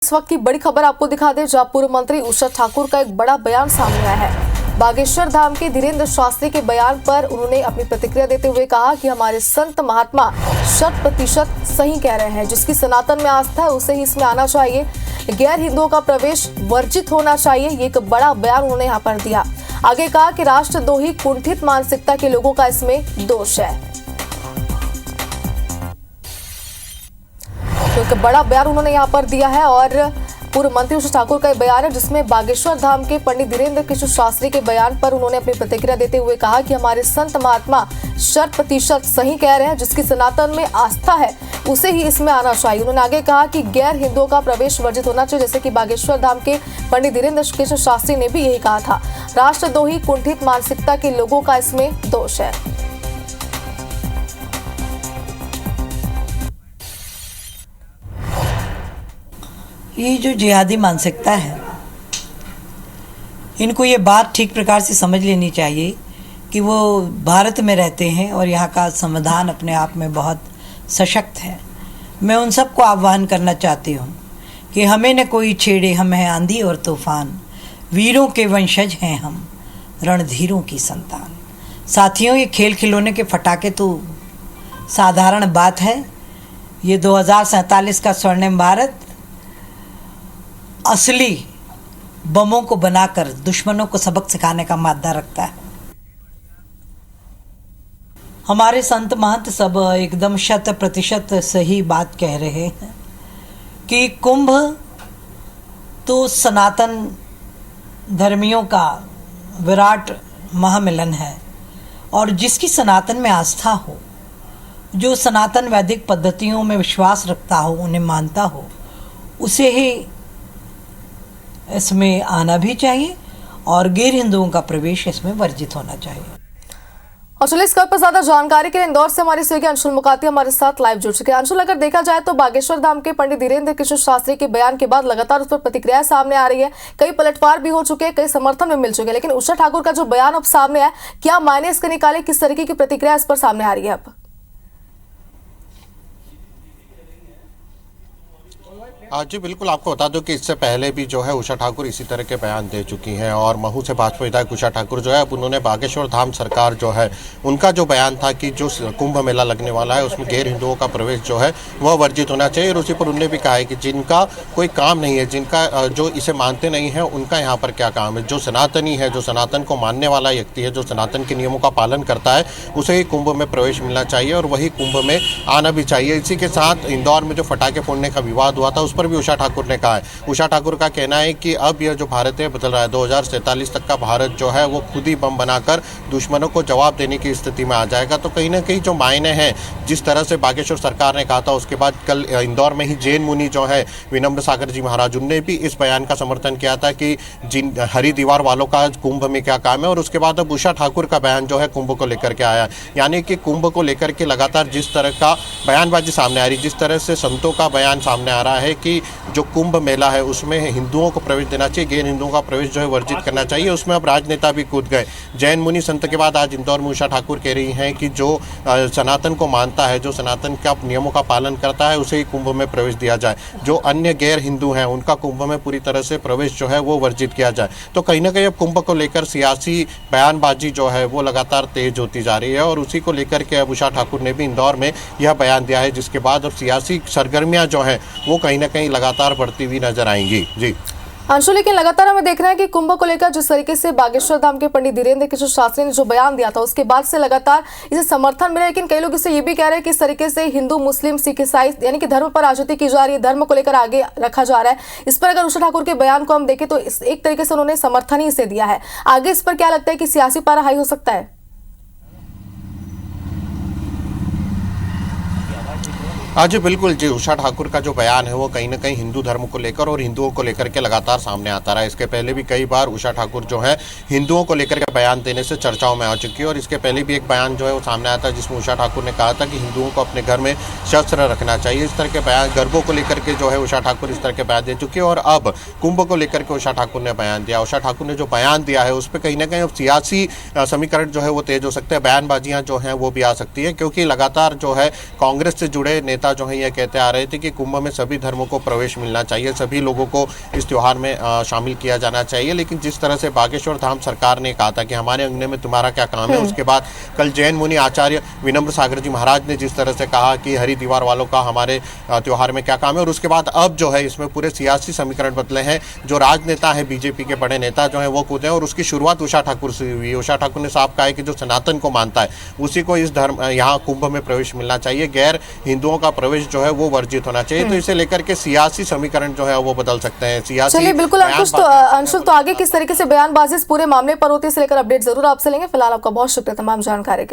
इस वक्त की बड़ी खबर आपको दिखा दें, जहां पूर्व मंत्री उषा ठाकुर का एक बड़ा बयान सामने आया है। बागेश्वर धाम के धीरेन्द्र शास्त्री के बयान पर उन्होंने अपनी प्रतिक्रिया देते हुए कहा कि हमारे संत महात्मा 100% सही कह रहे हैं। जिसकी सनातन में आस्था है उसे ही इसमें आना चाहिए। गैर हिंदुओं का प्रवेश वर्जित होना चाहिए। ये एक बड़ा बयान उन्होंने यहाँ पर दिया। आगे कहा कि राष्ट्रद्रोही कुंठित मानसिकता के लोगों का इसमें दोष है। तो एक बड़ा बयान उन्होंने यहाँ पर दिया है और पूर्व मंत्री उषा ठाकुर का बयान है, जिसमें बागेश्वर धाम के पंडित धीरेन्द्र किशोर शास्त्री के बयान पर उन्होंने अपनी प्रतिक्रिया देते हुए कहा कि हमारे संत महात्मा 100% सही कह रहे हैं। जिसकी सनातन में आस्था है उसे ही इसमें आना चाहिए। उन्होंने आगे कहा कि गैर हिंदुओं का प्रवेश वर्जित होना चाहिए, जैसे कि बागेश्वर धाम के पंडित धीरेन्द्र किशोर शास्त्री ने भी यही कहा था। राष्ट्रद्रोही कुंठित मानसिकता के लोगों का इसमें दोष है। ये जो जिहादी मानसिकता है, इनको ये बात ठीक प्रकार से समझ लेनी चाहिए कि वो भारत में रहते हैं और यहाँ का संविधान अपने आप में बहुत सशक्त है। मैं उन सबको आह्वान करना चाहती हूँ कि हमें न कोई छेड़े, हम हैं आंधी और तूफान, वीरों के वंशज हैं हम, रणधीरों की संतान। साथियों, ये खेल खिलौने के फटाके तो साधारण बात है। ये 2047 का स्वर्णिम भारत असली बमों को बनाकर दुश्मनों को सबक सिखाने का मादा रखता है। हमारे संत महंत सब एकदम 100% सही बात कह रहे हैं कि कुंभ तो सनातन धर्मियों का विराट महामिलन है और जिसकी सनातन में आस्था हो, जो सनातन वैदिक पद्धतियों में विश्वास रखता हो, उन्हें मानता हो, उसे ही इसमें आना भी चाहिए और गैर हिंदुओं का प्रवेश इसमें वर्जित होना चाहिए। और चलिए इस खबर पर ज्यादा जानकारी के लिए इंदौर से हमारी सहयोगी अंशुल मुकाती हमारे साथ लाइव जुड़ चुके हैं। अंशुल, अगर देखा जाए तो बागेश्वर धाम के पंडित धीरेन्द्र किशोर शास्त्री के बयान के बाद लगातार उस पर प्रतिक्रिया सामने आ रही है। कई पलटवार भी हो चुके हैं, कई समर्थन में मिल चुके हैं, लेकिन उषा ठाकुर का जो बयान अब सामने है, क्या मायने इसके निकाले, किस तरीके की प्रतिक्रिया इस पर सामने आ रही है अब? जी बिल्कुल, आपको बता दूं कि इससे पहले भी जो है उषा ठाकुर इसी तरह के बयान दे चुकी हैं और महू से भाजपा विधायक उषा ठाकुर जो है अब उन्होंने बागेश्वर धाम सरकार जो है उनका जो बयान था कि जो कुंभ मेला लगने वाला है उसमें गैर हिंदुओं का प्रवेश जो है वह वर्जित होना चाहिए। और उसी पर उन्होंने भी कहा है कि जिनका कोई काम नहीं है, जिनका जो इसे मानते नहीं है, उनका यहाँ पर क्या काम है। जो सनातनी है, जो सनातन को मानने वाला व्यक्ति है, जो सनातन के नियमों का पालन करता है, उसे ही कुंभ में प्रवेश मिलना चाहिए और वही कुंभ में आना भी चाहिए। इसी के साथ इंदौर में जो फटाखे फोड़ने का विवाद हुआ था उस पर भी उषा ठाकुर ने कहा है। उषा ठाकुर का कहना है कि अब यह जो भारत है बदल रहा है। 2047 तक का भारत जो है वो खुद ही बम बनाकर दुश्मनों को जवाब देने की स्थिति में आ जाएगा। तो कहीं ना कहीं जो मायने हैं, जिस तरह से बागेश्वर सरकार ने कहा था, उसके बाद कल इंदौर में ही जैन मुनि जो है विनम्र सागर जी महाराज, उनने भी इस बयान का समर्थन किया था कि जिन हरी दीवार वालों का कुंभ में क्या काम है। और उसके बाद अब उषा ठाकुर का बयान जो है कुंभ को लेकर के आया, यानी कि कुंभ को लेकर के लगातार जिस तरह का बयानबाजी सामने आ रही, जिस तरह से संतों का बयान सामने आ रहा है कि जो कुंभ मेला है उसमें हिंदुओं को प्रवेश देना चाहिए, गैर हिंदुओं का प्रवेश जो है वर्जित करना चाहिए, उसमें अब राजनेता भी कूद गए। जैन मुनि संत के बाद आज इंदौर में उषा ठाकुर कह रही हैं कि जो सनातन को मानता है, जो सनातन का नियमों का पालन करता है, उसे ही कुंभ में प्रवेश दिया जाए। जो अन्य गैर हिंदू हैं उनका कुंभ में पूरी तरह से प्रवेश जो है वो वर्जित किया जाए। तो कहीं ना कहीं अब कुंभ को लेकर सियासी बयानबाजी जो है वो लगातार तेज होती जा रही है और उसी को लेकर के अब उषा ठाकुर ने भी इंदौर में यह बयान दिया है, जिसके बाद अब सियासी सरगर्मियां जो हैं वो कहीं ना कहीं लगातार बढ़ती हुई नजर आएंगी। जी अंशु, लेकिन लगातार हमें देख रहे हैं कि कुंभ को लेकर जिस तरीके से बागेश्वर धाम के पंडित धीरेन्द्र किशोर शास्त्री ने जो बयान दिया था, उसके बाद से लगातार इसे समर्थन मिला। लेकिन कई लोग इससे ये भी कह रहे हैं कि इस तरीके से हिंदू, मुस्लिम, सिख, ईसाई यानी कि धर्म पर राजनीति की जा रही है, धर्म को लेकर आगे रखा जा रहा है। इस पर अगर उषा ठाकुर के बयान को हम देखें तो एक तरीके से उन्होंने समर्थन ही इसे दिया है। आगे इस पर क्या लगता है कि सियासी पारा हाई हो सकता है? जी बिल्कुल जी, उषा ठाकुर का जो बयान है वो कहीं ना कहीं हिंदू धर्म को लेकर और हिंदुओं को लेकर के लगातार सामने आता रहा है। इसके पहले भी कई बार उषा ठाकुर जो है हिंदुओं को लेकर के बयान देने से चर्चाओं में आ चुकी है और इसके पहले भी एक बयान जो है वो सामने आया था जिसमें उषा ठाकुर ने कहा था कि हिंदुओं को अपने घर में शस्त्र रखना चाहिए। इस तरह के बयान, गरबों को लेकर के जो है उषा ठाकुर इस तरह के बयान दे चुकी है और अब कुंभ को लेकर के उषा ठाकुर ने बयान दिया। उषा ठाकुर ने जो बयान दिया है उस पर कहीं ना कहीं अब सियासी समीकरण जो है वो तेज हो सकते हैं, बयानबाजियाँ जो हैं वो भी आ सकती है, क्योंकि लगातार जो है कांग्रेस से जुड़े नेता जो है ये कहते आ रहे थे कि कुंभ में सभी धर्मों को प्रवेश मिलना चाहिए, सभी लोगों को इस त्योहार में शामिल किया जाना चाहिए। लेकिन जिस तरह से बागेश्वर धाम सरकार ने कहा था कि हमारे अंगने में तुम्हारा क्या काम है, उसके बाद कल जैन मुनि आचार्य विनम्र सागर जी महाराज ने जिस तरह से कहा कि हरिद्वार वालों का हमारे त्योहार में क्या काम है, और उसके बाद अब जो है इसमें पूरे सियासी समीकरण बदले हैं। जो राजनेता है, बीजेपी के बड़े नेता जो है वो कूदे हैं, और उसकी शुरुआत उषा ठाकुर से हुई। उषा ठाकुर ने साफ कहा है कि जो सनातन को मानता है उसी को इस धर्म यहाँ कुंभ में प्रवेश मिलना चाहिए, गैर हिंदुओं का प्रवेश जो है वो वर्जित होना चाहिए। तो इसे लेकर के सियासी समीकरण जो है वो बदल सकते हैं। सियासी चलिए बिल्कुल अंकुश, तो अंशुल तो आगे किस तरीके से बयानबाजी इस पूरे मामले पर होती है, इसे लेकर अपडेट जरूर आपसे लेंगे। फिलहाल आपका बहुत शुक्रिया तमाम जानकारी के